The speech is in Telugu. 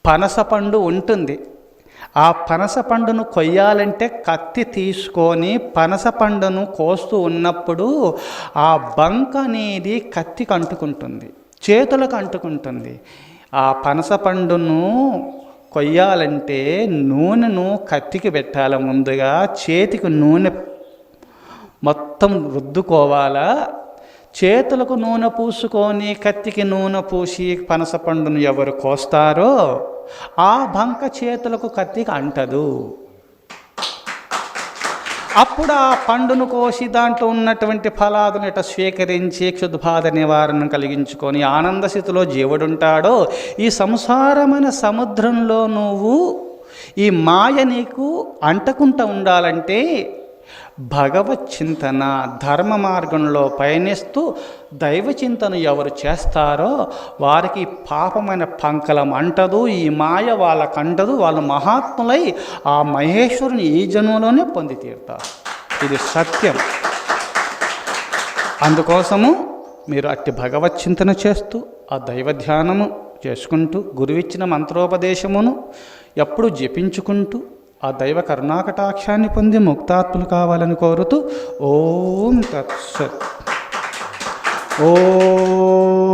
పనసపండు ఉంటుంది. ఆ పనసపండును కొయ్యాలంటే కత్తి తీసుకొని పనసపండును కోస్తూ ఉన్నప్పుడు ఆ బంక అనేది కత్తికి అంటుకుంటుంది, చేతులకు అంటుకుంటుంది. ఆ పనసపండును కొయ్యాలంటే నూనెను కత్తికి పెట్టాలి, ముందుగా చేతికి నూనె మొత్తం రుద్దుకోవాలా. చేతులకు నూనె పూసుకొని కత్తికి నూనె పూసి పనసపండును ఎవరు కోస్తారో ఆ బంక చేతులకు కత్తికి అంటదు. అప్పుడు ఆ పండును కోసి దాంట్లో ఉన్నటువంటి ఫలాదును ఇట స్వీకరించి క్షుద్బాధ నివారణ కలిగించుకొని ఆనందస్థితిలో జీవుడుంటాడో, ఈ సంసారమైన సముద్రంలో నువ్వు ఈ మాయ నీకు అంటకుండా ఉండాలంటే భగవత్ చింతన, ధర్మ మార్గంలో పయనిస్తూ దైవ చింతన ఎవరు చేస్తారో వారికి పాపమైన పంకలం అంటదు, ఈ మాయ వాళ్ళకంటదు. వాళ్ళు మహాత్ములై ఆ మహేశ్వరుని ఈ జన్మలోనే పొంది తీరుతారు. ఇది సత్యం. అందుకోసము మీరు అట్టి భగవత్ చింతన చేస్తూ ఆ దైవ ధ్యానము చేసుకుంటూ గురువిచ్చిన మంత్రోపదేశమును ఎప్పుడు జపించుకుంటూ ఆ దైవ కరుణాకటాక్షాన్ని పొంది ముక్తాత్ములు కావాలని కోరుతూ ఓం తత్సత్. ఓం